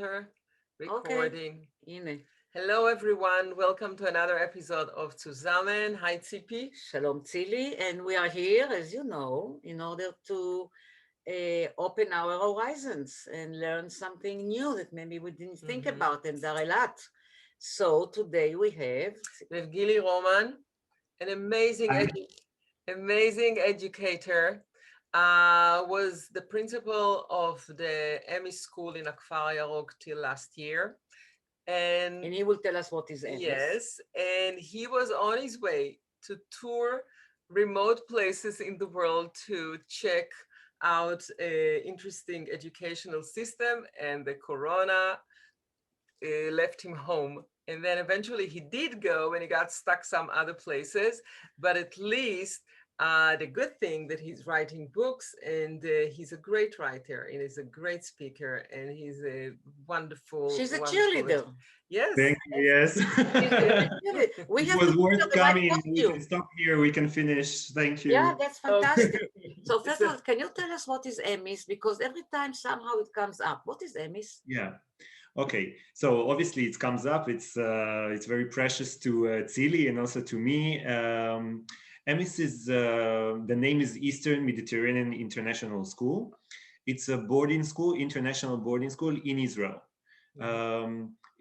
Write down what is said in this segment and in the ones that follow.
Educator. Okay. Recording. Hine. Hello, everyone. Welcome to another episode of Tzuzamen. Hi, Tzipi. Shalom Tzili, and we are here, as you know, in order to open our horizons and learn something new that maybe we didn't think about, and there are a lot. So today We have Gili Roman, an Hi. amazing educator. Was the principal of the EMIS school in Akfar Yarok till last year. and he will tell us what is EMIS. Yes, and he was on his way to tour remote places in the world to check out an interesting educational system, and the corona left him home. And then eventually he did go and he got stuck some other places, but at least the good thing that he's writing books, and he's a great writer and he's a great speaker and he's a wonderful. She's a wonderful cheerleader. Yes. Thank you. Yes. We It have was to worth put the right coming. We costume. can stop here. We can finish. Thank you. Yeah, that's fantastic. So first So- of all, can you tell us what is EMIS? Because every time somehow it comes up. What is EMIS? Yeah. Okay. So obviously it comes up. It's very precious to Tzili and also to me. EMIS is the name is Eastern Mediterranean International School. It's a boarding school, international boarding school in Israel.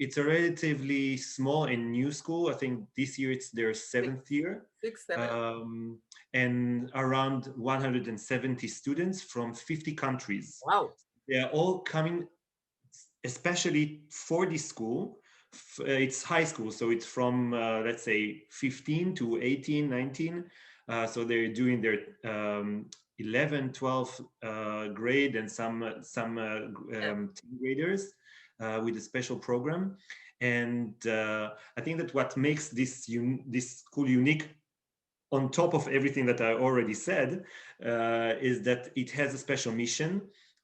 It's a relatively small and new school. I think this year it's their seventh year. 6, 7. And around 170 students from 50 countries. Wow. They are all coming, especially for this school. It's high school, so it's from, let's say, 15 to 18, 19. So they're doing their 11, 12 grade and some teen graders with a special program. And I think that what makes this school unique, on top of everything that I already said, is that it has a special mission.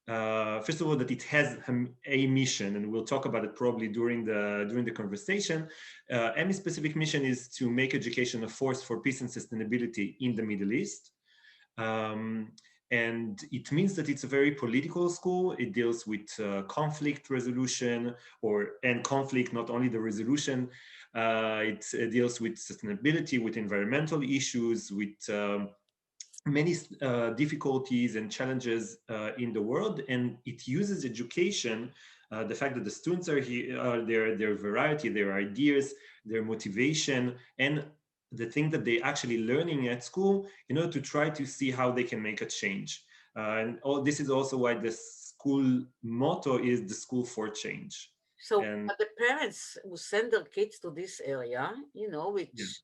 First of all, that it has a mission, and we'll talk about it probably during the conversation. EMI's specific mission is to make education a force for peace and sustainability in the Middle East. And it means that it's a very political school. It deals with conflict resolution and conflict, not only the resolution. It deals with sustainability, with environmental issues, with many difficulties and challenges in the world. And it uses education, the fact that the students are here, their variety, their ideas, their motivation, and the thing that they actually learning at school, to try to see how they can make a change. And this is also why the school motto is the school for change. So And but the parents who send their kids to this area, which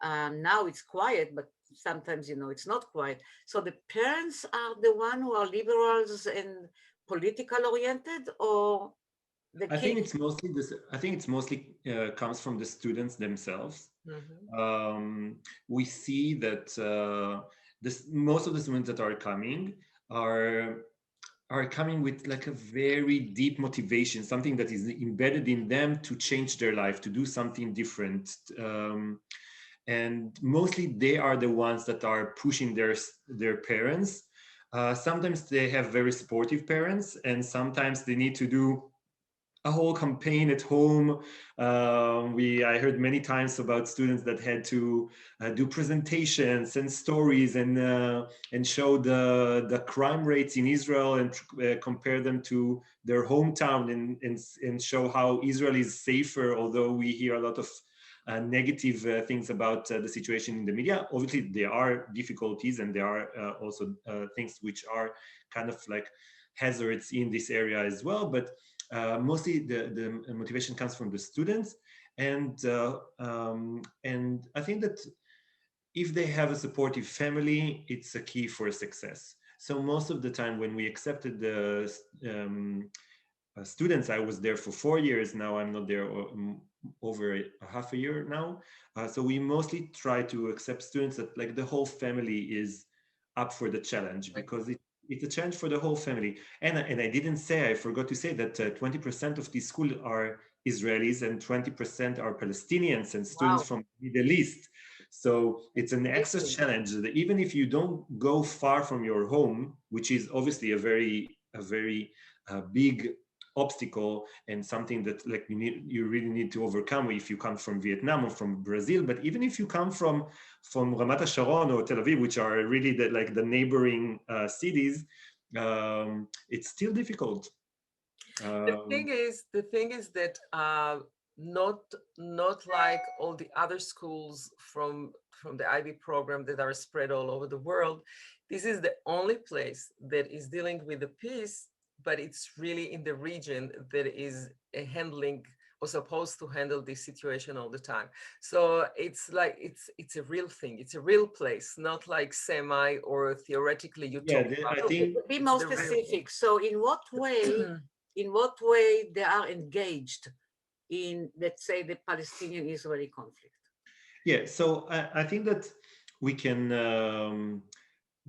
now it's quiet, but sometimes, it's not quiet. So the parents are the one who are liberals and political oriented, or the I think kids? it's mostly this. I think it's mostly comes from the students themselves. We see that most of the students that are coming are coming with like a very deep motivation, something that is embedded in them to change their life, to do something different. And mostly they are the ones that are pushing their parents. Sometimes they have very supportive parents, and sometimes they need to do a whole campaign at home. I heard many times about students that had to do presentations and stories and show the crime rates in Israel and compare them to their hometown and show how Israel is safer, although we hear a lot of negative things about the situation in the media. Obviously, there are difficulties and there are also things which are kind of like hazards in this area as well. But mostly the motivation comes from the students. And I think that if they have a supportive family, it's a key for success. So most of the time when we accepted the students, I was there for 4 years. Now I'm not there over a half a year now. So we mostly try to accept students that like the whole family is up for the challenge, because it's a challenge for the whole family. And I forgot to say that 20% of these schools are Israelis and 20% are Palestinians and students from the Middle East. So it's an extra challenge that even if you don't go far from your home, which is obviously a very big obstacle and something that like you really need to overcome if you come from Vietnam or from Brazil. But even if you come from Ramat HaSharon or Tel Aviv, which are really the neighboring cities, it's still difficult. The thing is that not like all the other schools from the IB program that are spread all over the world. This is the only place that is dealing with the peace, but it's really in the region that is handling or supposed to handle this situation all the time. So it's like it's a real thing. It's a real place, not like semi or theoretically you talk about. I think be more specific. So in what way they are engaged in, let's say, the Palestinian-Israeli conflict? Yeah, so I think that we can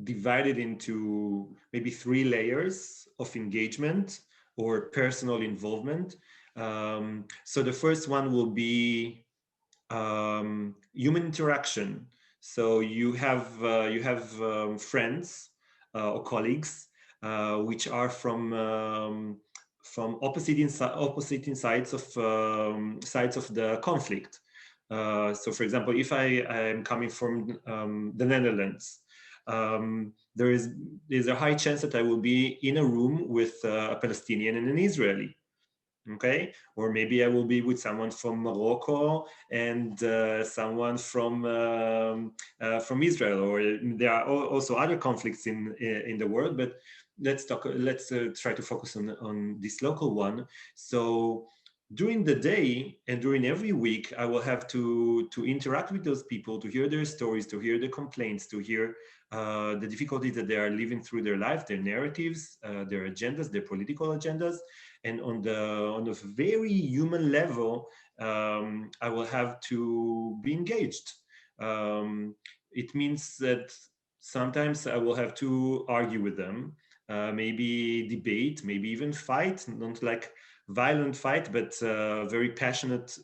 divide it into maybe 3 layers of engagement or personal involvement. So the first one will be human interaction. So you have friends or colleagues which are from opposite sides of the conflict. So, for example, if I am coming from the Netherlands, there's a high chance that I will be in a room with a Palestinian and an Israeli. Okay, or maybe I will be with someone from Morocco and someone from Israel, or there are also other conflicts in the world. But let's try to focus on this local one. So during the day and during every week, I will have to interact with those people, to hear their stories, to hear their complaints, to hear the difficulties that they are living through their life, their narratives, their agendas, their political agendas. And on the very human level, I will have to be engaged. It means that sometimes I will have to argue with them, maybe debate, maybe even fight, not like violent fight, but very passionate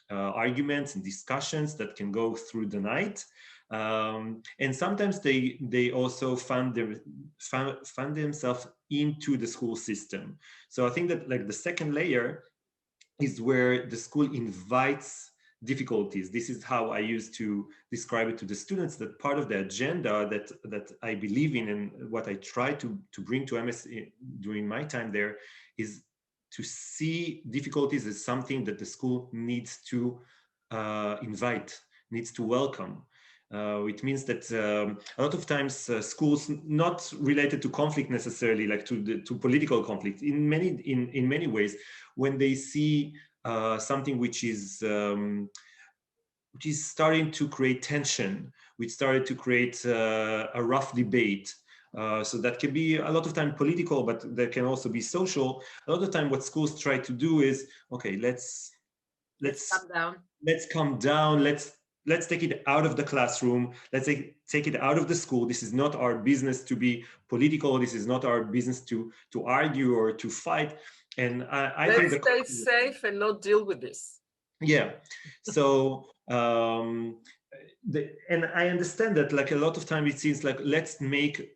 arguments and discussions that can go through the night. And sometimes they also fund themselves into the school system. So I think that like the second layer is where the school invites difficulties. This is how I used to describe it to the students, that part of the agenda that I believe in and what I try to bring to EMIS during my time there is to see difficulties as something that the school needs to invite, needs to welcome. It means that a lot of times schools, not related to conflict necessarily, like to political conflict, in many ways, when they see something which is starting to create tension, which started to create a rough debate. So that can be a lot of time political, but that can also be social. A lot of time, what schools try to do is, okay, let's calm down. Let's take it out of the classroom. Let's take it out of the school. This is not our business to be political. This is not our business to argue or to fight. And I think let's stay safe and not deal with this. Yeah. So and I understand that like a lot of time it seems like let's make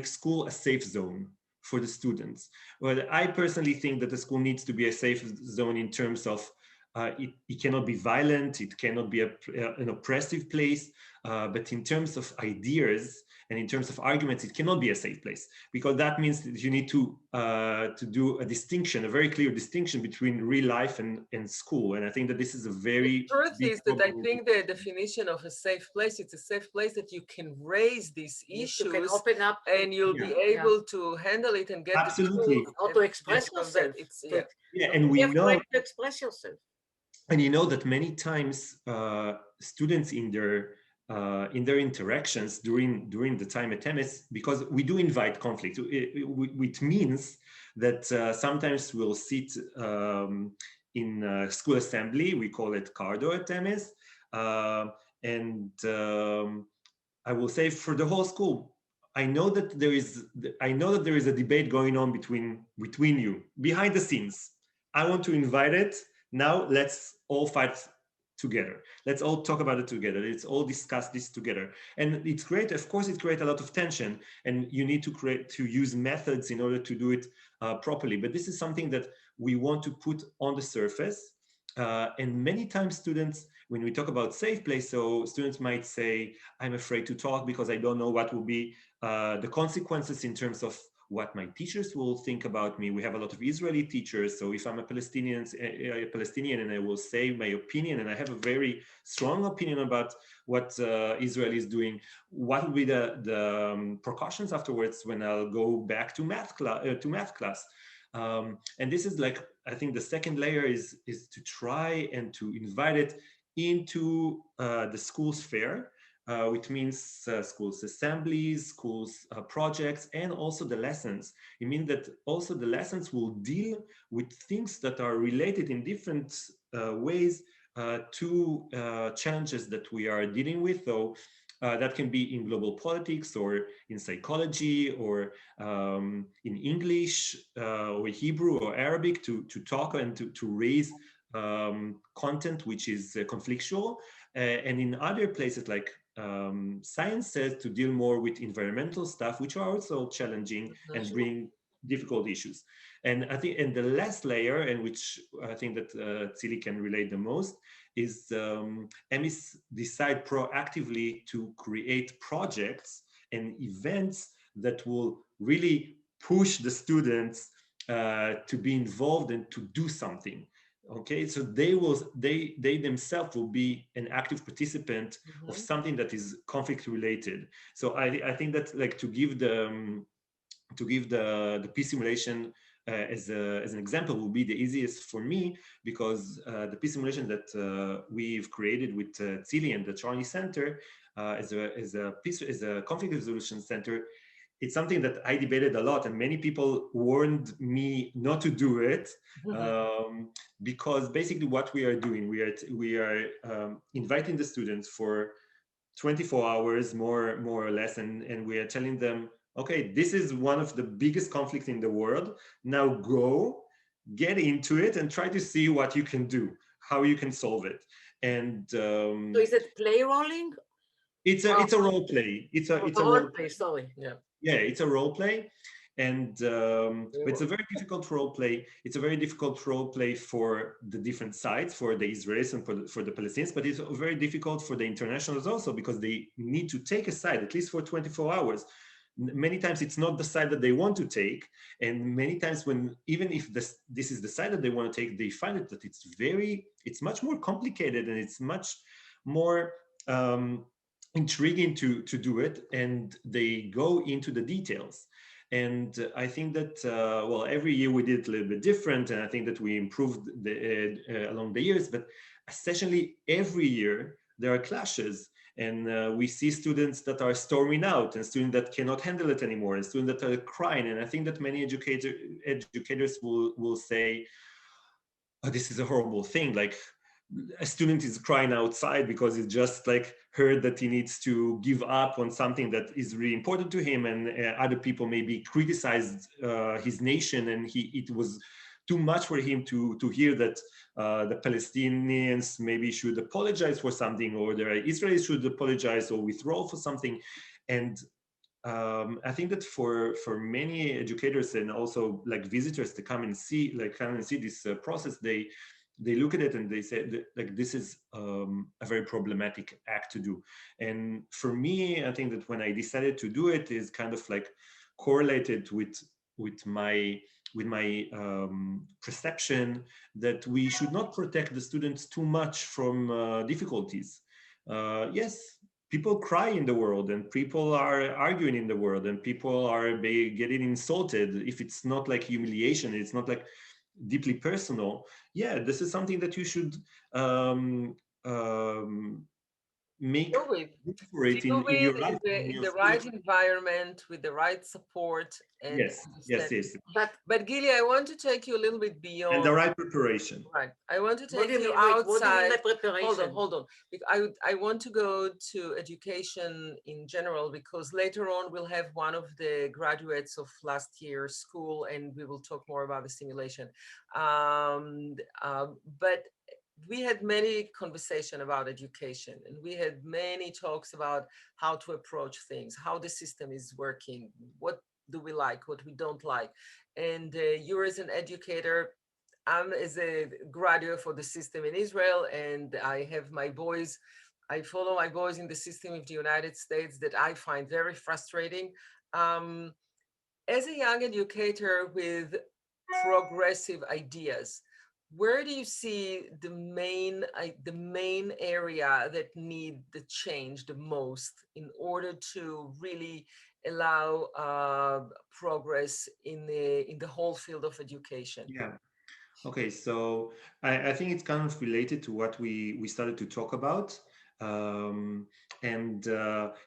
school a safe zone for the students. Well, I personally think that the school needs to be a safe zone in terms of it cannot be violent, it cannot be an oppressive place, but in terms of ideas and in terms of arguments, it cannot be a safe place, because that means that you need to do a distinction, a very clear distinction between real life and school. And I think that this is a very... The truth is that I think the definition of a safe place, it's a safe place that you can raise these issues, you can open up, and you'll be able to handle it and get absolutely, or to express yourself. And we know to express yourself. And you know that many times students in their interactions during the time at EMIS, because we do invite conflict, which means that sometimes we'll sit in school assembly, we call it Cardo at EMIS, and I will say for the whole school, I know that there is a debate going on between you behind the scenes. I want to invite it. Now let's all fight together. Let's all talk about it together. Let's all discuss this together. And it's great. Of course, it creates a lot of tension, and you need to use methods in order to do it properly. But this is something that we want to put on the surface. And many times students, when we talk about safe place, so students might say, I'm afraid to talk because I don't know what will be the consequences in terms of what my teachers will think about me. We have a lot of Israeli teachers. So if I'm a Palestinian and I will say my opinion, and I have a very strong opinion about what Israel is doing, what will be the precautions afterwards when I'll go back to math class? And this is like, I think the second layer is to try and to invite it into the school sphere, which means schools assemblies, schools projects, and also the lessons. It means that also the lessons will deal with things that are related in different ways to challenges that we are dealing with. So that can be in global politics or in psychology or in English or Hebrew or Arabic to talk and to raise content which is conflictual. And in other places like sciences to deal more with environmental stuff, which are also challenging and bring difficult issues. And I think, and the last layer, and which I think that Tzili can relate the most, is EMIS decide proactively to create projects and events that will really push the students to be involved and to do something. Okay, so they themselves will be an active participant of something that is conflict related. So I think that like to give the peace simulation as an example will be the easiest for me, because the peace simulation that we've created with Tzili and the Charney Center as a conflict resolution center, it's something that I debated a lot, and many people warned me not to do it because basically what we are doing, we are inviting the students for 24 hours more or less, and we are telling them, okay, this is one of the biggest conflicts in the world. Now go, get into it, and try to see what you can do, how you can solve it. And so is it play rolling? It's a role play. It's a role play. Sorry. Yeah, it's a role play, and but it's a very difficult role play. It's a very difficult role play for the different sides, for the Israelis and for the Palestinians, but it's very difficult for the internationals also, because they need to take a side at least for 24 hours. Many times it's not the side that they want to take, and many times when even if this is the side that they want to take, they find it that it's much more complicated, and it's much more intriguing to do it, and they go into the details. And I think that well, every year we did it a little bit different, and I think that we improved along the years, but essentially every year there are clashes, and we see students that are storming out, and students that cannot handle it anymore, and students that are crying. And I think that many educators will say, oh, this is a horrible thing, like a student is crying outside because he just like heard that he needs to give up on something that is really important to him, and other people maybe criticized his nation, and it was too much for him to hear that the Palestinians maybe should apologize for something, or the Israelis should apologize or withdraw for something. And I think that for many educators and also like visitors to come and see this process, they look at it and they say that, like, this is a very problematic act to do. And for me, I think that when I decided to do it is kind of like correlated with my perception that we should not protect the students too much from difficulties. Yes, people cry in the world, and people are arguing in the world, and people are getting insulted. If it's not like humiliation, it's not like deeply personal, yeah, this is something that you should make for it in your life, in the right environment, with the right support, and yes. But Gili, I want to take you a little bit beyond, and the right preparation. Right, I want to take you outside. What do you mean by preparation? Hold on. I want to go to education in general, because later on we'll have one of the graduates of last year's school, and we will talk more about the simulation. But we had many conversation about education, and we had many talks about how to approach things, how the system is working, what do we like, what we don't like. And you're as an educator, I'm as a graduate for the system in Israel, and I have my boys. I follow my boys in the system of the United States that I find very frustrating. Um, as a young educator with progressive ideas, where do you see the main area that need the change the most in order to really allow progress in the whole field of education? Yeah. Okay, so I think it's kind of related to what we started to talk about. Um, and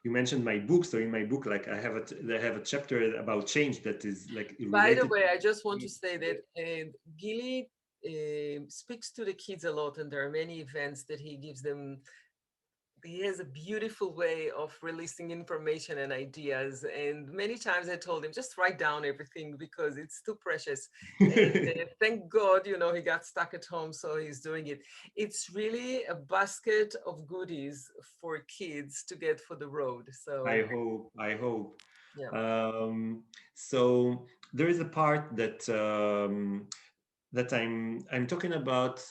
you mentioned my book. So in my book, like I have a chapter about change that is like By the related. way, I just want to say that Gili speaks to the kids a lot, and there are many events that he gives them. He has a beautiful way of releasing information and ideas. And many times I told him, just write down everything because it's too precious. And thank God, you know, he got stuck at home, so he's doing it. It's really a basket of goodies for kids to get for the road. So I hope. yeah. So there is a part that that I'm talking about,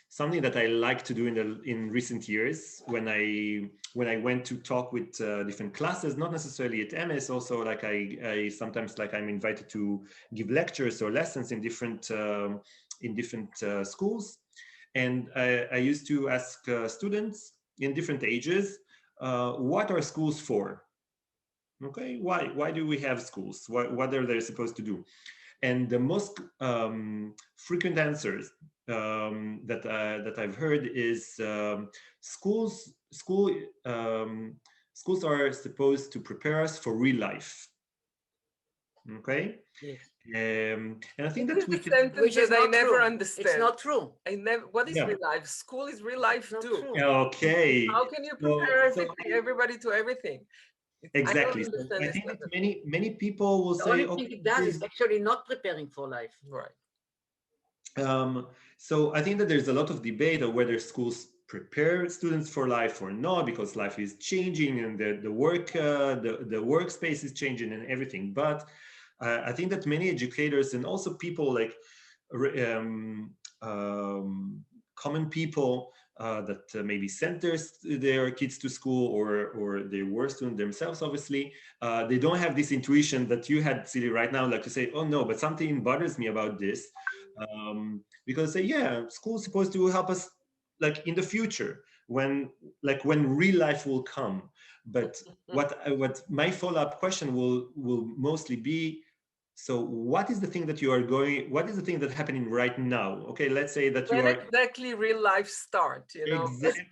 something that I like to do in recent years when I went to talk with different classes, not necessarily at EMIS. Also, like I sometimes, like, I'm invited to give lectures or lessons in different schools, and I used to ask students in different ages, what are schools for? Okay, why do we have schools? What are they supposed to do? And the most frequent answers that I've heard is, schools are supposed to prepare us for real life. Okay, Yes. and I think This that is we the can. sentence Which is that I not never true. understand. It's not true. I never. What is Yeah. real life? School is real life It's not too. true. Okay. How can you So, prepare so everybody to everything? I don't exactly. So understand I this think that sentence. many people will The say, only thing okay, it does is actually not preparing for life. Right. So I think that there's a lot of debate on whether schools prepare students for life or not, because life is changing and the workspace is changing and everything. But I think that many educators and also people like um, common people that maybe send their kids to school, or they were students themselves, obviously, they don't have this intuition that you had, Tzili, right now, like to say, oh no, but something bothers me about this. Because say, yeah, school's supposed to help us, like, in the future, when real life will come. But what my follow-up question will mostly be, so what is the thing that what is the thing that's happening right now? Okay, let's say that you When are. exactly real life start, you know? Exactly.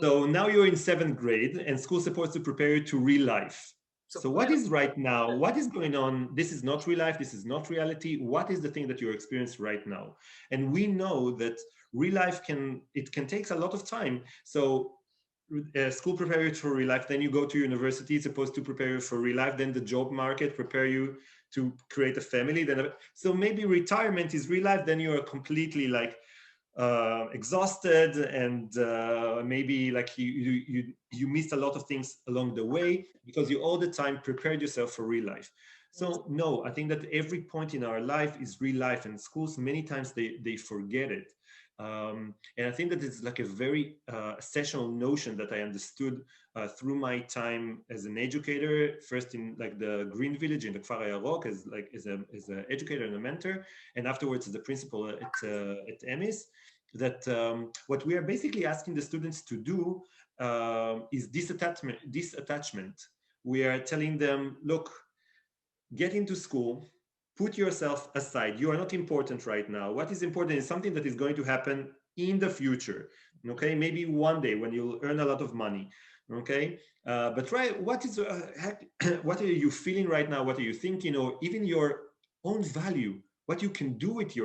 So now you're in 7th grade and school's supposed to prepare you to real life. So what is right now? What is going on? This is not real life. This is not reality. What is the thing that you're experiencing right now? And we know that real life can take a lot of time. So school prepare you for real life. Then you go to university, it's supposed to prepare you for real life. Then the job market prepare you to create a family. Then so maybe retirement is real life. Then you are completely like exhausted, and maybe like you missed a lot of things along the way because you all the time prepared yourself for real life. So no, I think that every point in our life is real life, and schools many times they forget it. And I think that it's like a very essential notion that I understood through my time as an educator, first in like the Green Village in the Kfar HaYarok as an educator and a mentor, and afterwards as a principal at EMIS. That what we are basically asking the students to do is disattachment. We are telling them, look, get into school, put yourself aside. You are not important right now. What is important is something that is going to happen in the future. Okay, maybe one day when you'll earn a lot of money. Okay, but right, what are you feeling right now? What are you thinking, or even your own value? What you can do with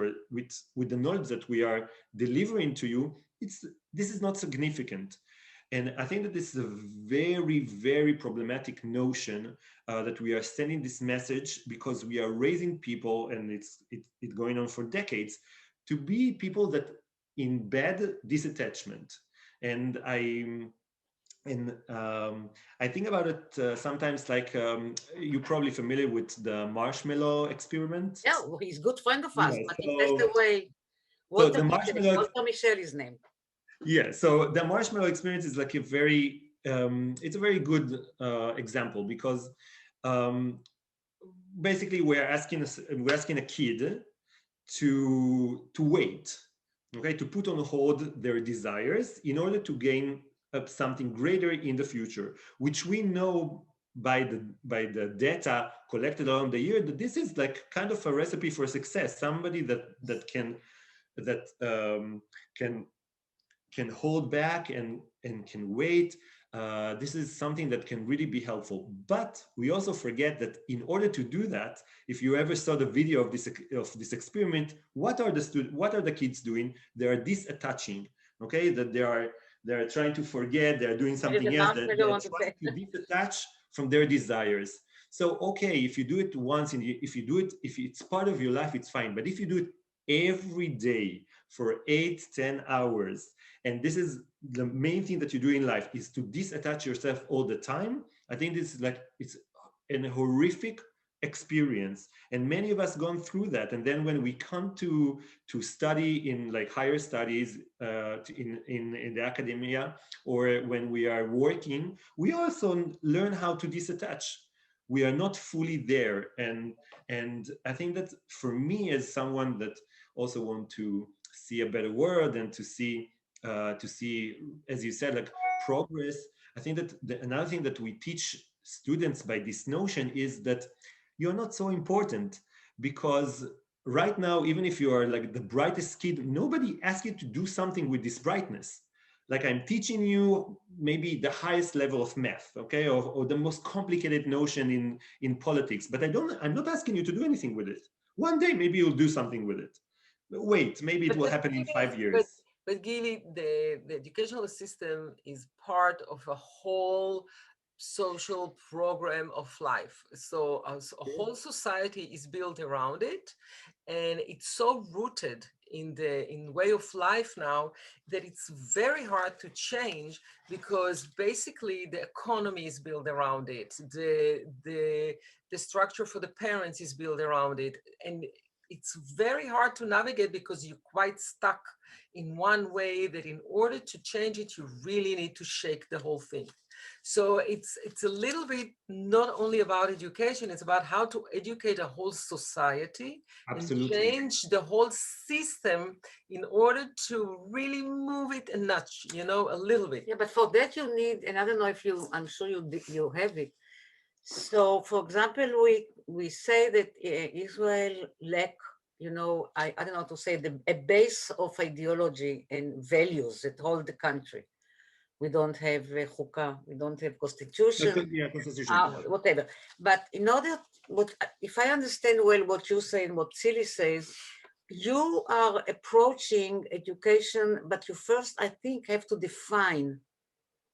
with the knowledge that we are delivering to you? This is not significant. And I think that this is a very, very problematic notion that we are sending this message because we are raising people, and it's going on for decades, to be people that embed disattachment. And and I think about it sometimes like you're probably familiar with the marshmallow experiment. Yeah, well, he's a good friend of us, Yeah, but he passed away. so the marshmallow, Walter Michel is name. yeah, so the marshmallow experience is like a very, it's a very good example because um, basically we're asking a kid to wait, okay, to put on hold their desires in order to gain something greater in the future, which we know by the data collected along the year that this is like kind of a recipe for success. Somebody that can can hold back and can wait. This is something that can really be helpful. But we also forget that in order to do that, if you ever saw the video of this experiment, what are the kids doing? They are disattaching. Okay, that they are trying to forget. They are doing something else. They are trying to disattach from their desires. So okay, if you do it once, if you do it, if it's part of your life, it's fine. But if you do it every day for 8-10 hours, and this is the main thing that you do in life, is to disattach yourself all the time, I think this is like, it's an horrific experience, and many of us gone through that. And then when we come to study in like higher studies, in the academia, or when we are working, we also learn how to disattach. We are not fully there. And I think that for me, as someone that also want to see a better world and to see, as you said, like progress, I think that another thing that we teach students by this notion is that you're not so important, because right now, even if you are like the brightest kid, nobody asks you to do something with this brightness. Like, I'm teaching you maybe the highest level of math, okay, or the most complicated notion in politics, but I'm not asking you to do anything with it. One day maybe you'll do something with it. Wait, maybe it will happen in 5 years. But Gili, the educational system is part of a whole social program of life. So a whole society is built around it, and it's so rooted in the way of life now that it's very hard to change, because basically the economy is built around it, the structure for the parents is built around it, and it's very hard to navigate because you're quite stuck in one way that in order to change it, you really need to shake the whole thing. So it's a little bit not only about education, it's about how to educate a whole society. Absolutely. And change the whole system in order to really move it a notch, a little bit. Yeah, but for that you need, and I don't know if I'm sure you have it. So, for example, we say that Israel lack, I don't know how to say, a base of ideology and values that hold the country. We don't have chukah, we don't have constitution, Yeah, constitution. Whatever. But in order, if I understand well what you say and what Tzili says, you are approaching education, but you first, I think, have to define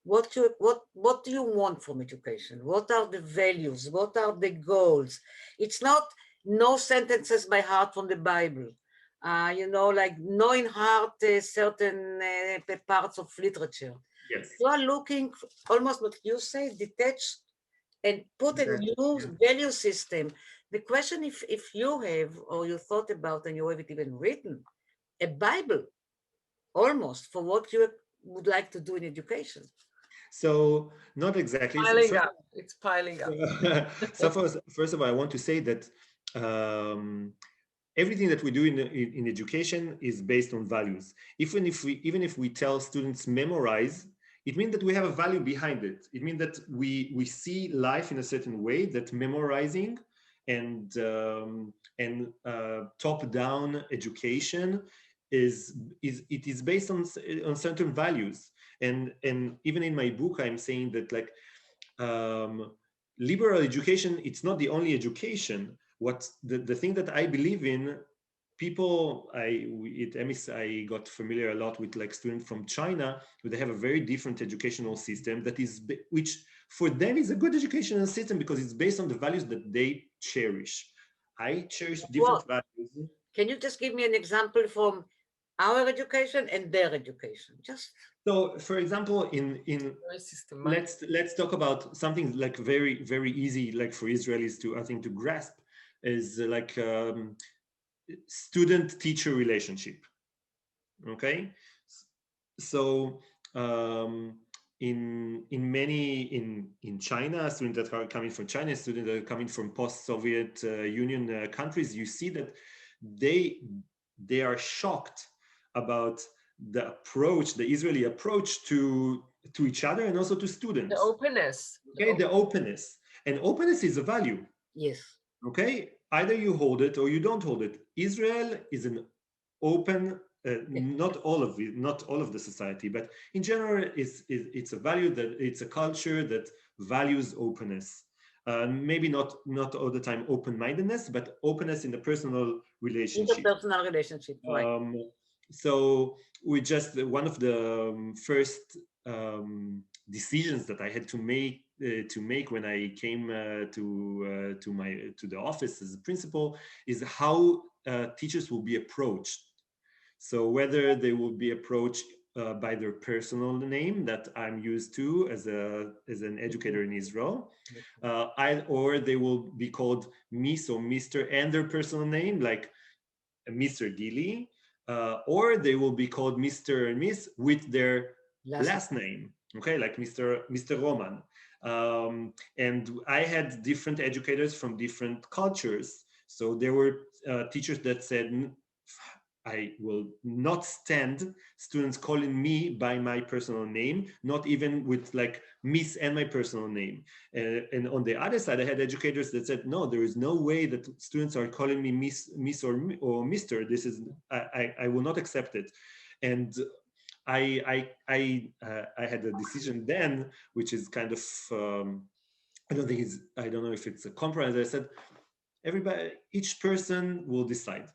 what do you want from education? What are the values? What are the goals? It's not no sentences by heart from the Bible. Like knowing heart certain parts of literature. Yes. You are looking almost what you say, detached, and put a new value system. The question, if you have, or you thought about, and you have it even written, a Bible, almost, for what you would like to do in education. So not exactly. It's piling up. So first of all, I want to say that everything that we do in education is based on values. Even if we tell students memorize, it means that we have a value behind it. It means that we see life in a certain way, that memorizing and top-down education is based on certain values. And even in my book, I'm saying that, like, liberal education, it's not the only education. What the thing that I believe in, people, at EMIS, I got familiar a lot with like students from China, who they have a very different educational system which for them is a good educational system because it's based on the values that they cherish. I cherish different values. Can you just give me an example from our education and their education? So, for example, Very systematic. let's talk about something like very easy, like for Israelis to, I think, to grasp, is like student-teacher relationship. Okay, so in China, students that are coming from China, students that are coming from post-Soviet Union countries, you see that they they are shocked about the approach, the Israeli approach to each other and also to The students. openness. Okay, the openness, and openness is a value. Yes. Okay, either you hold it or you don't hold it. Israel is an open, not all of it, not all of the society, but in general, it's a value, that it's a culture that values openness. Maybe not all the time open-mindedness, but openness in the personal relationship. Interpersonal relationship, right? So we just, one of the first decisions that I had to make when I came to the office as a principal is how teachers will be approached. So whether they will be approached by their personal name that I'm used to as an educator in Israel, or they will be called Miss or Mr. and their personal name, like Mr. Gili, or they will be called Mr. and Miss with their last name, okay, like Mr. Roman. And I had different educators from different cultures. So there were teachers that said, I will not stand students calling me by my personal name, not even with like Miss and my personal name. And on the other side, I had educators that said, no, there is no way that students are calling me Miss or Mr. This is, I will not accept it. And I had a decision then, which is kind of, I don't know if it's a compromise. I said, everybody, each person will decide.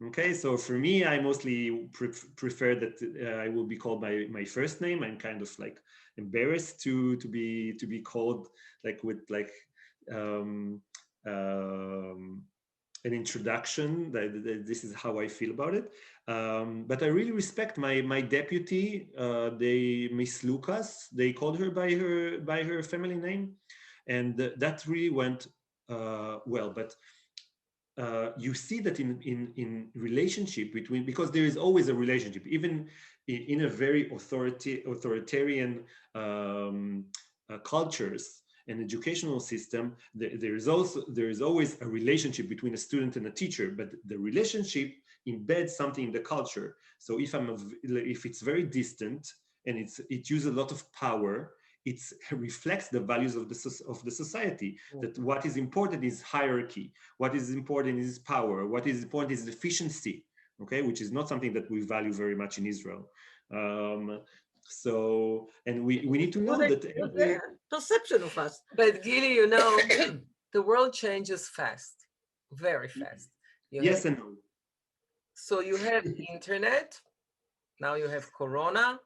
Okay, so for me, I mostly prefer that I will be called by my first name. I'm kind of like embarrassed to be called like with like um, an introduction. That this is how I feel about it. But I really respect my deputy. They Miss Lucas. They called her by her family name, and that really went well. But you see that in relationship between, because there is always a relationship, even in a very authoritarian cultures and educational system, there is always a relationship between a student and a teacher, but the relationship embeds something in the culture. So if it's very distant and it uses a lot of power, it reflects the values of the society. That what is important is hierarchy. What is important is power. What is important is efficiency. Okay, which is not something that we value very much in Israel. So, and we need to know that every perception of us. But Gili, you know, the world changes fast, very fast. Yes and no. So you have internet, now you have Corona.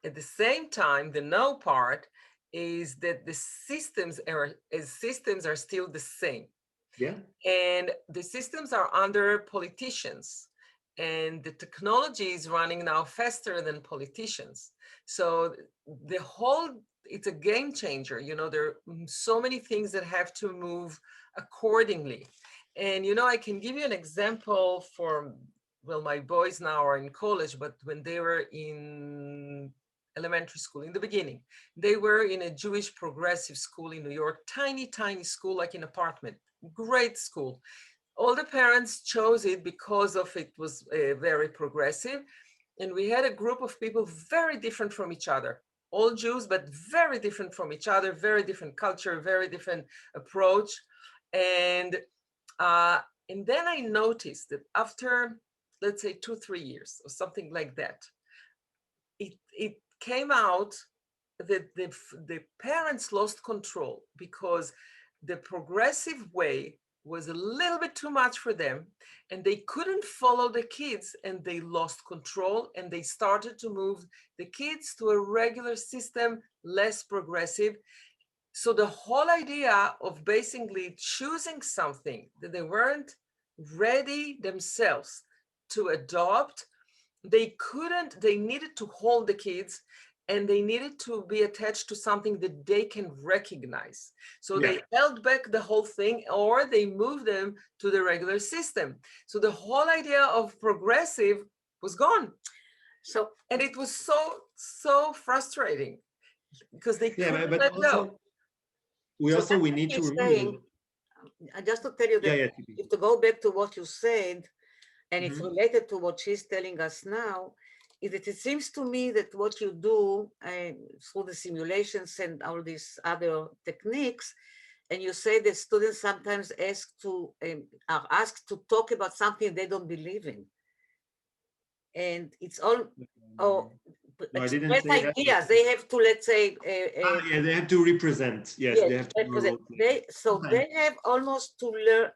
At the same time, the no part is that the systems are still the same. Yeah. And the systems are under politicians. And the technology is running now faster than politicians. So it's a game changer. You know, there are so many things that have to move accordingly. And, you know, I can give you an example for, well, my boys now are in college, but when they were in elementary school, in the beginning, they were in a Jewish progressive school in New York, tiny, tiny school, like an apartment, great school. All the parents chose it because of it was very progressive. And we had a group of people very different from each other, all Jews, but very different from each other, very different culture, very different approach. And then I noticed that after, let's say 2-3 years or something like that, it came out that the parents lost control because the progressive way was a little bit too much for them, and they couldn't follow the kids, and they lost control, and they started to move the kids to a regular system, less progressive. So the whole idea of basically choosing something that they weren't ready themselves to adopt they needed to hold the kids, and they needed to be attached to something that they can recognize. So they held back the whole thing, or they moved them to the regular system. So the whole idea of progressive was gone. So, and it was so frustrating because they couldn't let go. We need to remember. Just to tell you that if to go back to what you said, and it's related to what she's telling us now, is that it seems to me that what you do through the simulations and all these other techniques, and you say that students sometimes are asked to talk about something they don't believe in. And it's all, express ideas. They have to, let's say, they have to represent. Yes, they have to represent. They have almost to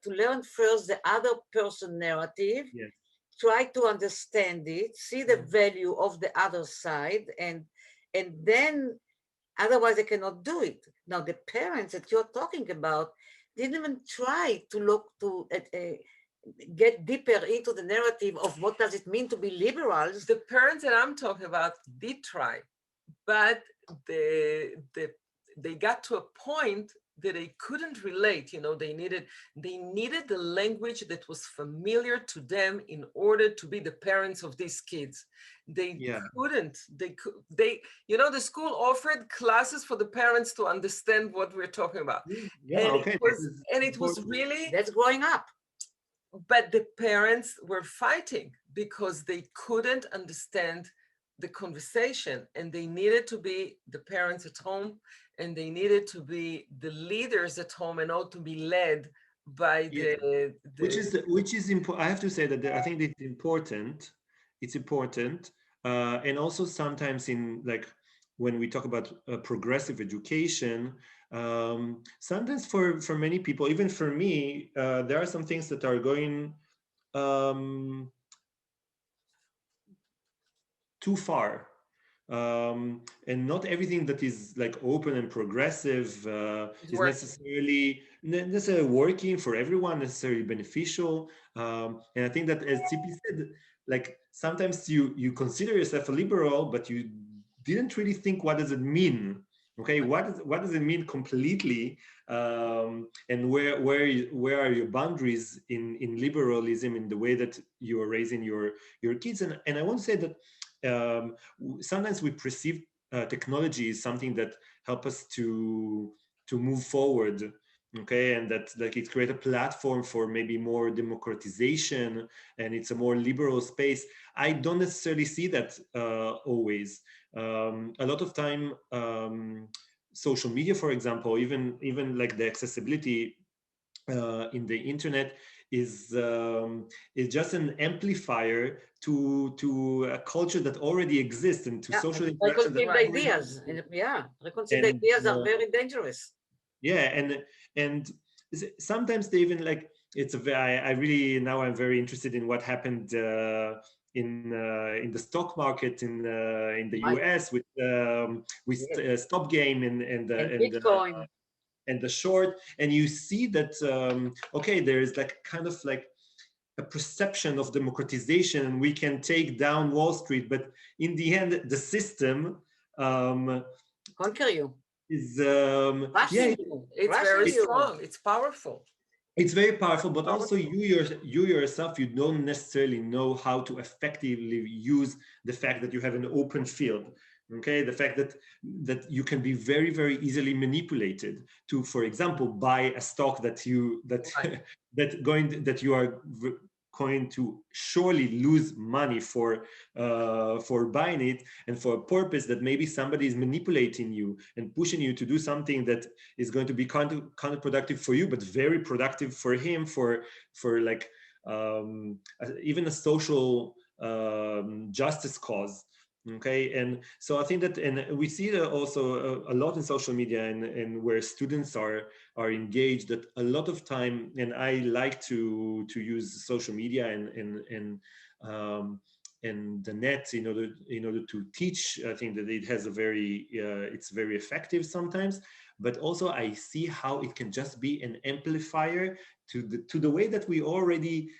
learn first the other person narrative. Yes. Try to understand it, see the value of the other side, and then otherwise they cannot do it. Now the parents that you're talking about didn't even try to look to get deeper into the narrative of what does it mean to be liberals. The parents that I'm talking about did try, but they got to a point that they couldn't relate. You know, they needed the language that was familiar to them in order to be the parents of these kids. They couldn't. You know, the school offered classes for the parents to understand what we're talking about. It was really, that's growing up. But the parents were fighting because they couldn't understand the conversation, and they needed to be the parents at home, and they needed to be the leaders at home, and not to be led by which is important. I have to say that I think it's important. It's important, and also sometimes in like when we talk about progressive education, sometimes for many people, even for me, there are some things that are going too far. And not everything that is like open and progressive is necessarily working for everyone, necessarily beneficial. And I think that, as Tzipi said, like sometimes you consider yourself a liberal, but you didn't really think, what does it mean? Okay, what does it mean completely? And where are your boundaries in liberalism, in the way that you are raising your kids? And I want to say that sometimes we perceive technology as something that help us to move forward, okay, and that like it create a platform for maybe more democratization, and it's a more liberal space. I don't necessarily see that always. A lot of time, social media, for example, even like the accessibility in the internet is just an amplifier to a culture that already exists, and to social interaction. Preconceived ideas, preconceived ideas are very dangerous. Yeah, and sometimes they even like I really now I'm very interested in what happened in the stock market in the US with Stop Game and Bitcoin. And the short, and you see that okay, there is like kind of like a perception of democratization, and we can take down Wall Street, but in the end the system conquer you. Is it's very strong, it's powerful. It's very powerful, but also you yourself, you don't necessarily know how to effectively use the fact that you have an open field. Okay, the fact that you can be very, very easily manipulated to, for example, buy a stock that you you are going to surely lose money for buying it, and for a purpose that maybe somebody is manipulating you and pushing you to do something that is going to be counterproductive for you, but very productive for him, for like even a social justice cause. Okay, and so I think that, and we see that also a lot in social media, and where students are engaged, that a lot of time, and I like to use social media and the net in order to teach. I think that it has a very it's very effective sometimes, but also I see how it can just be an amplifier to the way that we already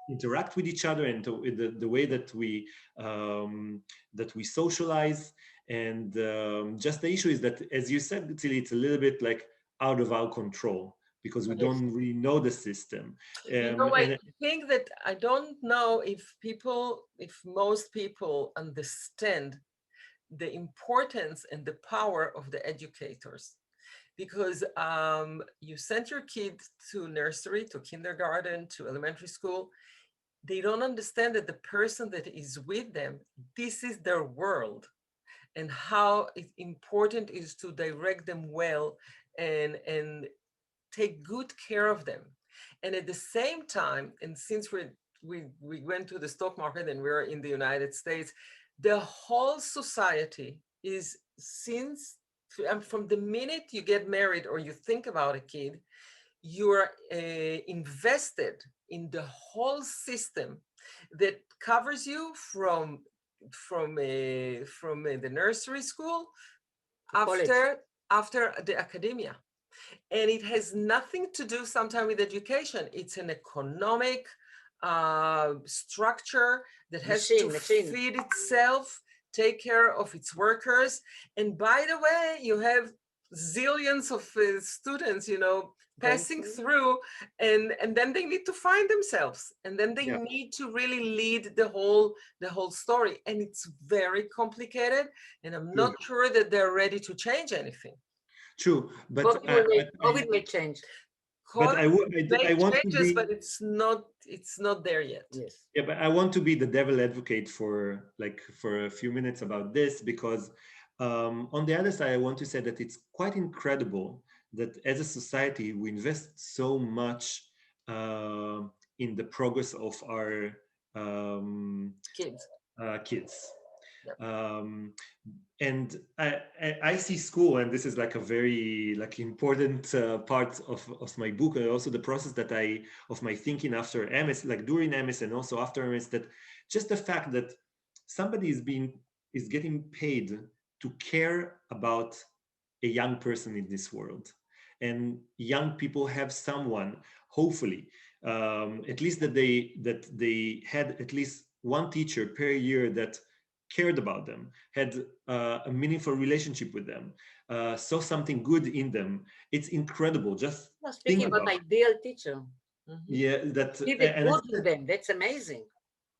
interact with each other, and the way that we socialize. And just the issue is that, as you said, Tzili, it's a little bit like out of our control because we don't really know the system. I think that I don't know if most people understand the importance and the power of the educators, because you send your kid to nursery, to kindergarten, to elementary school. They don't understand that the person that is with them, this is their world, and how important it is to direct them well and take good care of them. And at the same time, and since we went to the stock market and we're in the United States, the whole society is, from the minute you get married or you think about a kid, you're invested in the whole system that covers you from the nursery school after the academia. And it has nothing to do sometimes with education. It's an economic structure that has to feed itself, take care of its workers. And by the way, you have zillions of students, passing through, and then they need to find themselves, and then they need to really lead the whole story. And it's very complicated, and I'm not sure that they're ready to change anything. True, but COVID may change. But I want changes, to be, but it's not there yet. Yes. Yeah, but I want to be the devil advocate for a few minutes about this, because on the other side, I want to say that it's quite incredible that as a society we invest so much in the progress of our kids. And I see school, and this is like a very important part of my book, and also the process of my thinking after EMIS, like during EMIS and also after EMIS, that just the fact that somebody is getting paid to care about a young person in this world, and young people have someone, hopefully, at least that they had at least one teacher per year that cared about them, had a meaningful relationship with them, saw something good in them. It's incredible. Just speaking about ideal teacher. Yeah, that good in them. That's amazing.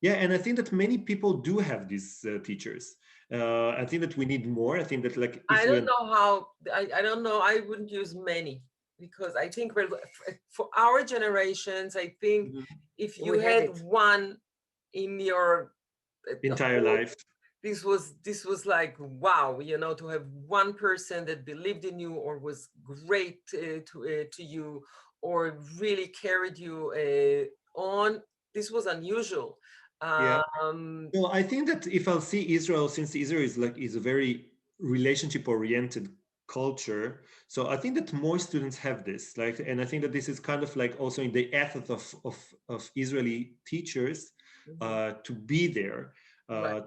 Yeah, and I think that many people do have these teachers. I think that we need more. I think that I don't know how. I don't know. I wouldn't use many, because I think for our generations, I think if you had one in your entire life, this was like, wow, to have one person that believed in you or was great to you or really carried you on. This was unusual. Well, I think that if I'll see Israel, since Israel is a very relationship-oriented culture, so I think that more students have this, and I think that this is kind of also in the ethos of Israeli teachers to be there.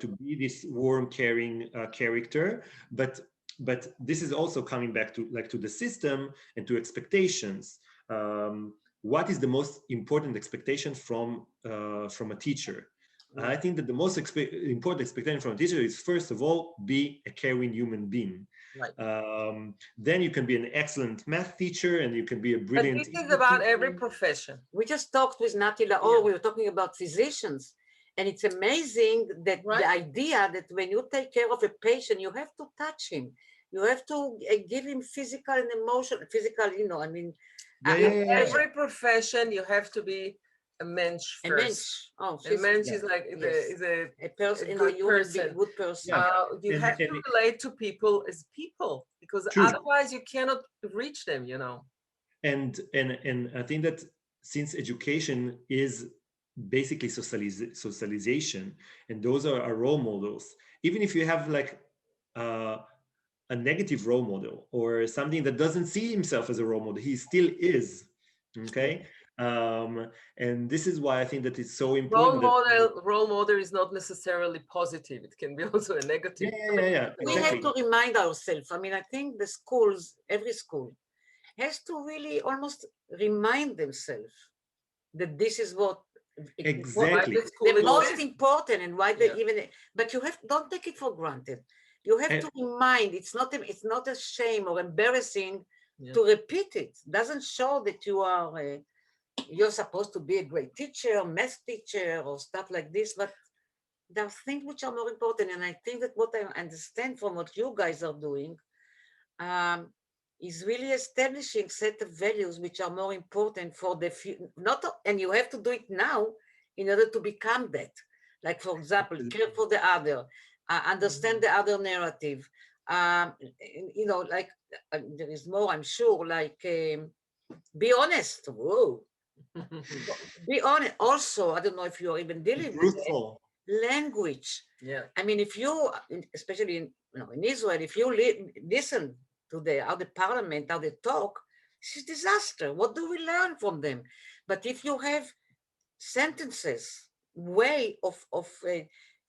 To be this warm, caring character, but this is also coming back to the system and to expectations. What is the most important expectation from a teacher? I think that the most important expectation from a teacher is, first of all, be a caring human being. Then you can be an excellent math teacher, and you can be a brilliant. But this is about every profession. We just talked with Natila. We were talking about physicians. And it's amazing that the idea that when you take care of a patient, you have to touch him. You have to give him physical and emotional, every profession, you have to be a mensch first. A mensch is like a person, a good person. You have to relate to people as people, because otherwise you cannot reach them, And I think that since education is basically socialization, and those are our role models, even if you have a negative role model or something that doesn't see himself as a role model, he still is. Okay. And this is why I think that it's so important. Role model is not necessarily positive. It can be also a negative. We have to remind ourselves. I think the schools, every school has to really almost remind themselves that this is what Exactly. The most important, and why they even, but you don't take it for granted. You have to remind, it's not a shame or embarrassing to repeat it. Doesn't show that you're supposed to be a great teacher, math teacher, or stuff like this, but there are things which are more important. And I think that what I understand from what you guys are doing is really establishing set of values which are more important for the future. And you have to do it now in order to become that. Like, for example, care for the other, understand the other narrative. Like there is more, I'm sure, like be honest. Whoa. Be honest. Also, I don't know if you're even dealing with language. I mean, if you, especially in Israel, if you listen to how the parliament, how they talk, it's a disaster. What do we learn from them? But if you have sentences, way of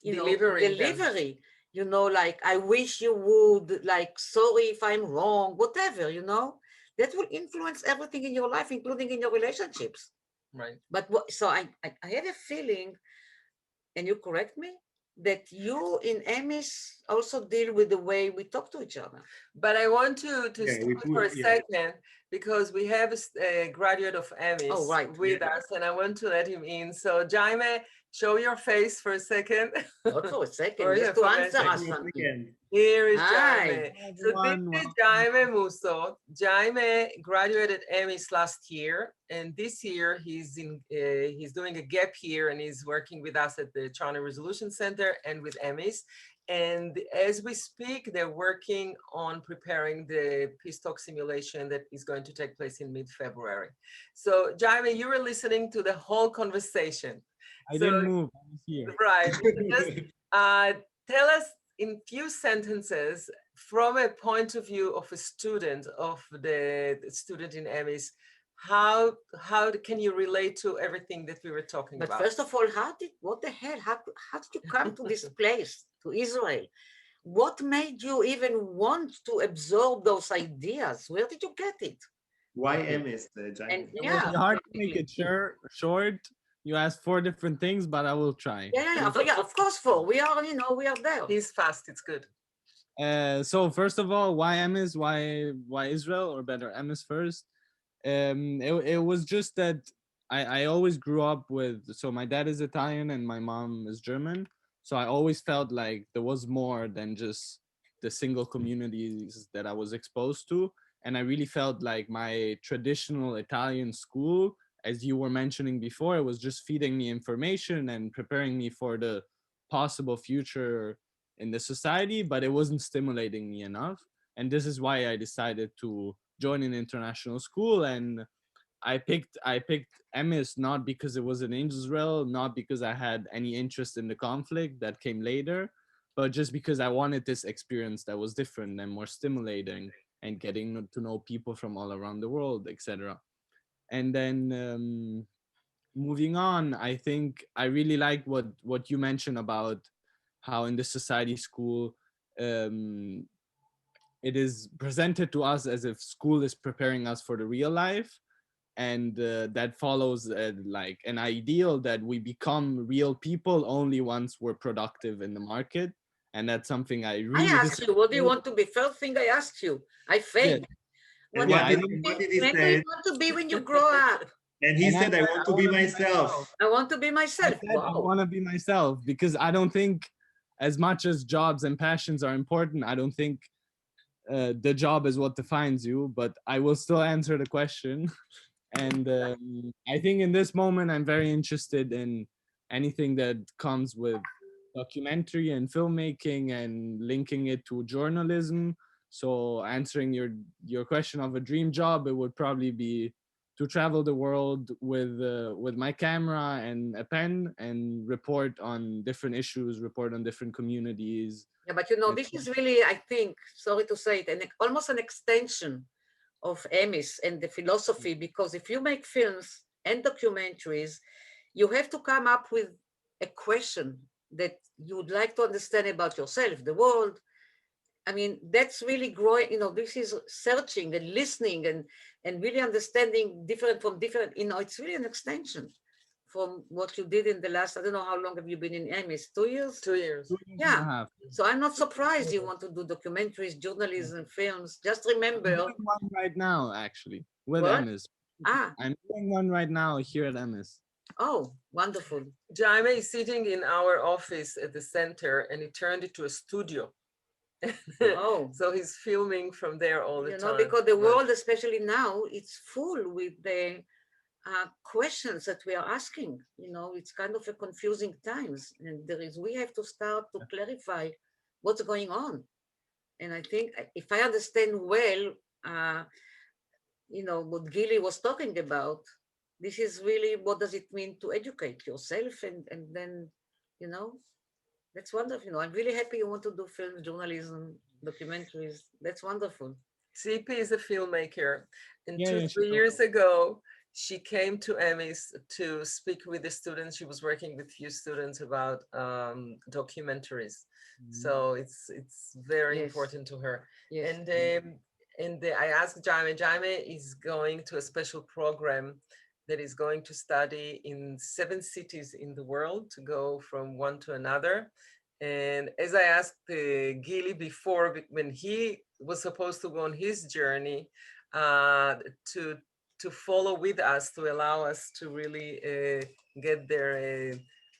delivery, like, I wish you would, like, sorry if I'm wrong, whatever, that will influence everything in your life, including in your relationships. Right. But so I have a feeling, and you correct me, that you in EMIS also deal with the way we talk to each other. But I want to stop for a second, because we have a graduate of EMIS with us, and I want to let him in. So Jaime, show your face for a second. Not for a second, just to answer us something. Here is Jaime. So this is Jaime Musso. Jaime graduated EMIS last year, and this year he's doing a gap year, and he's working with us at the Charney Resolution Center and with EMIS. And as we speak, they're working on preparing the peace talk simulation that is going to take place in mid-February. So Jaime, you were listening to the whole conversation. I didn't move. I was here. Right. Just tell us in few sentences, from a point of view of a student, of the student in EMIS, how can you relate to everything that we were talking about? But first of all, what the hell? How did you come to this place, to Israel? What made you even want to absorb those ideas? Where did you get it? Why EMIS, Jaime? It was hard to make it short. You asked 4 different things, but I will try. Yeah, of course 4. We are there. He's fast, it's good. So first of all, why EMIS? Why Israel? Or better, EMIS first. It was just that I always grew up with, so my dad is Italian and my mom is German. So I always felt like there was more than just the single communities that I was exposed to. And I really felt like my traditional Italian school, as you were mentioning before, it was just feeding me information and preparing me for the possible future in the society, but it wasn't stimulating me enough. And this is why I decided to join an international school. And I picked EMIS not because it was in Israel, not because I had any interest in the conflict that came later, but just because I wanted this experience that was different and more stimulating and getting to know people from all around the world, etc. And then moving on, I think I really like what you mentioned about how in the society school it is presented to us as if school is preparing us for the real life, and that follows like an ideal that we become real people only once we're productive in the market. And that's something I really asked you, what do you want to be? First thing I asked you, I failed. What do you want to be when you grow up? And he said, I want to be myself. I want to be myself. I want to be myself, because I don't think, as much as jobs and passions are important, I don't think the job is what defines you, but I will still answer the question. And I think in this moment, I'm very interested in anything that comes with documentary and filmmaking and linking it to journalism. So answering your question of a dream job, it would probably be to travel the world with my camera and a pen and report on different issues, report on different communities. Yeah, but this is really, I think, sorry to say it, almost an extension of EMIS and the philosophy, because if you make films and documentaries, you have to come up with a question that you would like to understand about yourself, the world. I mean, that's really growing, this is searching and listening and really understanding different from different, it's really an extension from what you did in the last, I don't know how long have you been in EMIS, 2 years? 2 years. 2 years and a Yeah. half. So I'm not surprised you want to do documentaries, journalism, films. Just I'm remember. doing one right now, actually, with What? EMIS. Ah, I'm doing one right now here at EMIS. oh, wonderful. Jaime is sitting in our office at the center, and he turned it to a studio. Oh. So he's filming from there all the You time. know, because the world, especially now, it's full with the questions that we are asking. You know, it's kind of a confusing times, and we have to start to clarify what's going on. And I think if I understand well, you know, what Gili was talking about, this is really what does it mean to educate yourself, and then, you know, that's wonderful. You know, I'm really happy you want to do film journalism, documentaries. That's wonderful. Tzipi is a filmmaker, and Yeah, two, yeah, 3 years ago, she came to EMIS to speak with the students. She was working with few students about documentaries, so it's very Yes. important to her. Yes. And I asked Jaime. Jaime is going to a special program that is going to study in 7 cities in the world, to go from one to another. And as I asked Gili before, when he was supposed to go on his journey, to follow with us, to allow us to really get their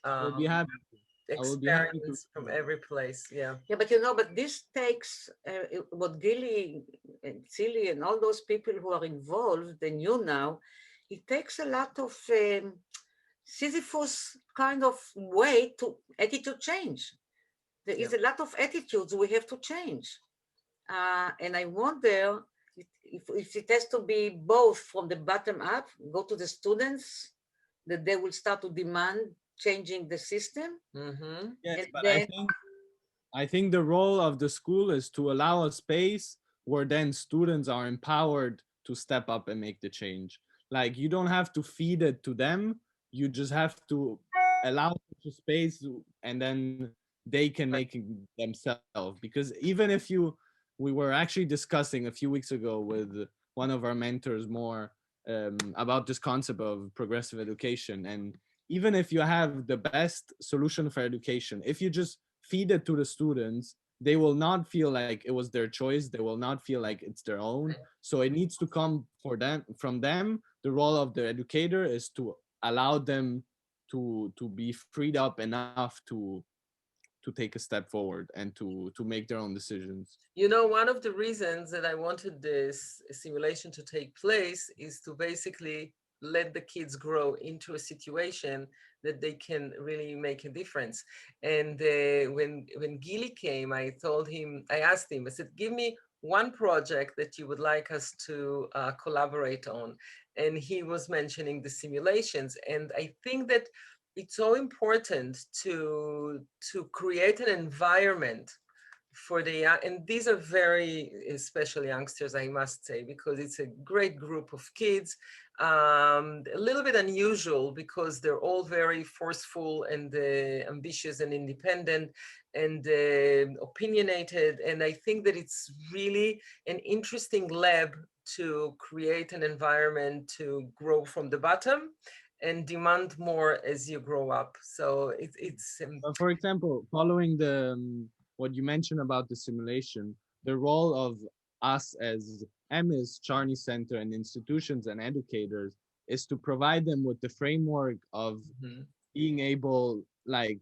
I will be happy. I will be happy to. experience from every place. Yeah. Yeah, but you know, but this takes what Gili and Tzili and all those people who are involved, and you now, it takes a lot of Sisyphus kind of way to attitude change. There is a lot of attitudes we have to change. And I wonder if it has to be both from the bottom up, go to the students, that they will start to demand changing the system. Mm-hmm. Yes, And but then, I think the role of the school is to allow a space where then students are empowered to step up and make the change. Like, you don't have to feed it to them. You just have to allow such a space, and then they can make it themselves. Because even if we were actually discussing a few weeks ago with one of our mentors more about this concept of progressive education. And even if you have the best solution for education, if you just feed it to the students, they will not feel like it was their choice. They will not feel like it's their own. So it needs to come from them. The role of the educator is to allow them to be freed up enough to take a step forward and to make their own decisions. You know, one of the reasons that I wanted this simulation to take place is to basically let the kids grow into a situation that they can really make a difference. And when Gili came, I asked him, I said, give me one project that you would like us to collaborate on. And he was mentioning the simulations. And I think that it's so important to create an environment for the young, and these are very special youngsters, I must say, because it's a great group of kids, a little bit unusual because they're all very forceful and ambitious and independent and opinionated. And I think that it's really an interesting lab to create an environment to grow from the bottom and demand more as you grow up. So it's For example, following what you mentioned about the simulation, the role of us as EMIS, Charney Center, and institutions and educators is to provide them with the framework of being able, like,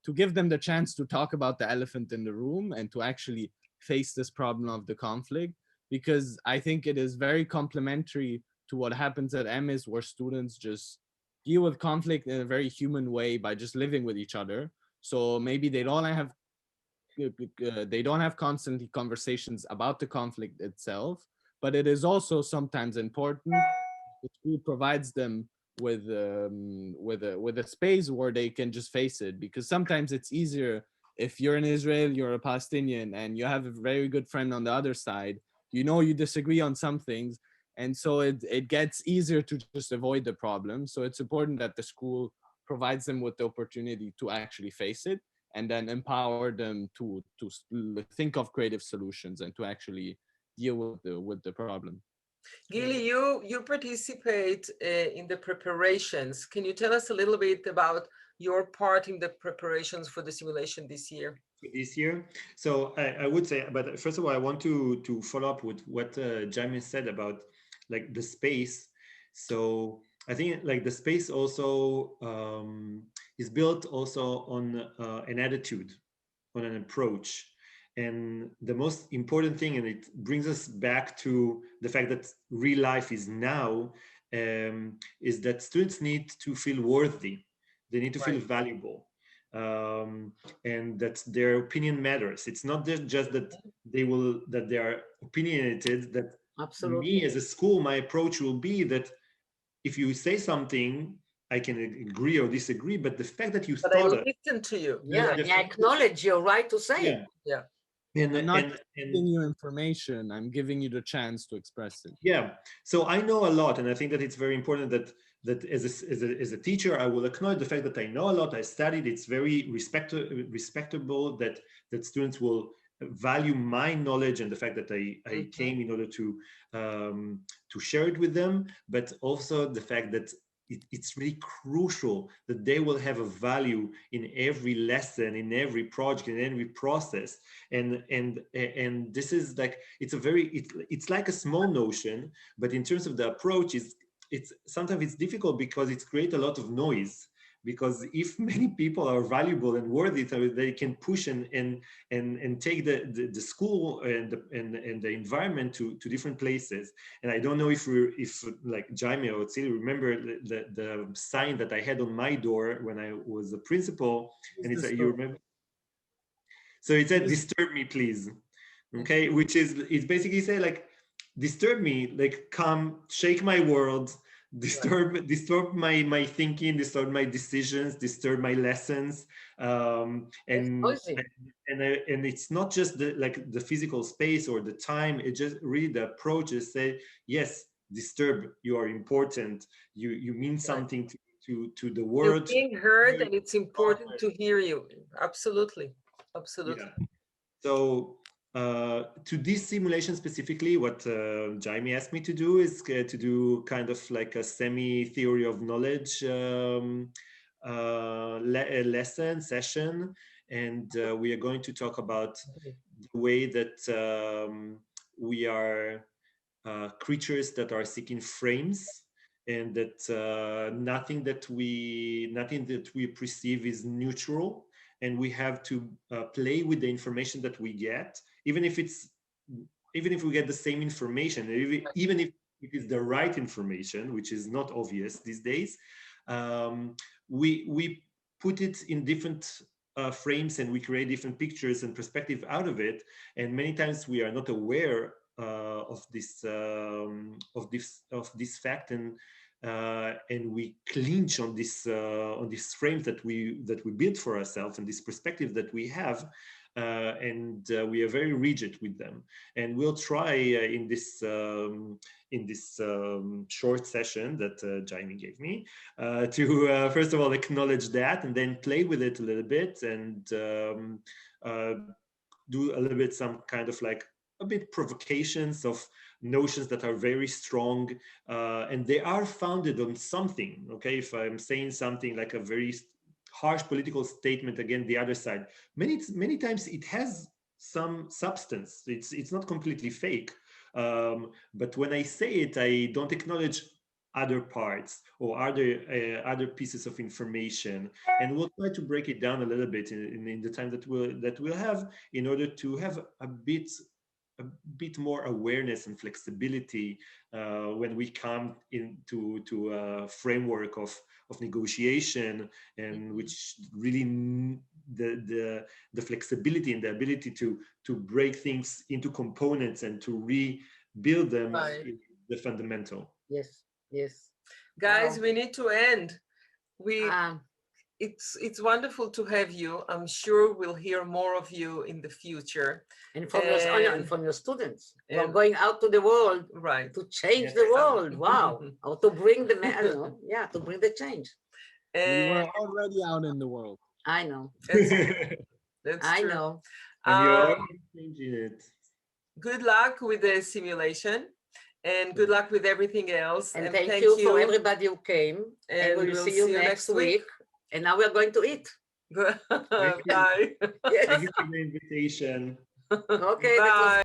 to give them the chance to talk about the elephant in the room and to actually face this problem of the conflict. Because I think it is very complementary to what happens at EMIS, where students just deal with conflict in a very human way by just living with each other. So maybe they don't have constantly conversations about the conflict itself, but it is also sometimes important the school provides them with a space where they can just face it. Because sometimes it's easier if you're in Israel, you're a Palestinian, and you have a very good friend on the other side. You know, you disagree on some things, and so it gets easier to just avoid the problem. So it's important that the school provides them with the opportunity to actually face it, and then empower them to think of creative solutions and to actually deal with the problem. Gili, you participate in the preparations. Can you tell us a little bit about your part in the preparations for the simulation this year? This year. So I would say, but first of all, I want to follow up with what Jaime said about like the space. So I think like the space also is built also on an attitude, on an approach. And the most important thing, and it brings us back to the fact that real life is now, is that students need to feel worthy. They need to feel valuable. And that their opinion matters. It's not just that they are opinionated, that Absolutely. me as a school, my approach will be that if you say something, I can agree or disagree, but the fact that you But I thought it, listen to you. Yeah, I acknowledge your right to say it. yeah. I'm not giving you information, I'm giving you the chance to express it. Yeah, so I know a lot, and I think that it's very important that as a teacher, I will acknowledge the fact that I know a lot. I studied. It's very respectable that students will value my knowledge and the fact that I came in order to share it with them, but also the fact that it's really crucial that they will have a value in every lesson, in every project, in every process. And this is like, it's like a small notion, but in terms of the approach, it's sometimes it's difficult because it creates a lot of noise. Because if many people are valuable and worthy, so they can push and take the school and the environment to different places. And I don't know if like Jaime or Tzili remember the sign that I had on my door when I was a principal, and it's you remember? So it said, "Disturb me, please." Okay, which is it's basically say like, disturb me, like come shake my world. Disturb my thinking, disturb my decisions, disturb my lessons, and it's not just the physical space or the time. It just really the approach is say, yes, disturb, you are important, you mean something to the world. You're being heard, and it's important to hear you. Absolutely. Yeah. So to this simulation specifically, what Jaime asked me to do is to do kind of like a semi-theory of knowledge lesson session. And we are going to talk about the way that we are creatures that are seeking frames, and that nothing that we perceive is neutral, and we have to play with the information that we get, even if we get the same information, even if it is the right information, which is not obvious these days. We put it in different frames, and we create different pictures and perspective out of it, and many times we are not aware of this fact, and we clinch on this frame that we build for ourselves, and this perspective that we have, and we are very rigid with them. And we'll try in this short session that Jaime gave me to first of all acknowledge that, and then play with it a little bit, and do a little bit some kind of like a bit provocations of notions that are very strong, and they are founded on something. Okay, if I'm saying something like a very harsh political statement against the other side, many times it has some substance. It's not completely fake, but when I say it, I don't acknowledge other parts or other pieces of information, and we'll try to break it down a little bit in the time that we'll have, in order to have a bit more awareness and flexibility when we come into a framework of negotiation, and which really the flexibility and the ability to break things into components and to rebuild them in the fundamental. Yes. Guys, we need to end. It's wonderful to have you. I'm sure we'll hear more of you in the future. And from your students. We're going out to the world, right, to change the world. Wow. Or to bring the, to bring the change. We were already out in the world. I know. That's I true. know. And you're changing it. Good luck with the simulation. And good luck with everything else. And thank you for everybody who came. And we will see you next week. And now we're going to eat. Bye. Thank you for the invitation. Okay. Bye.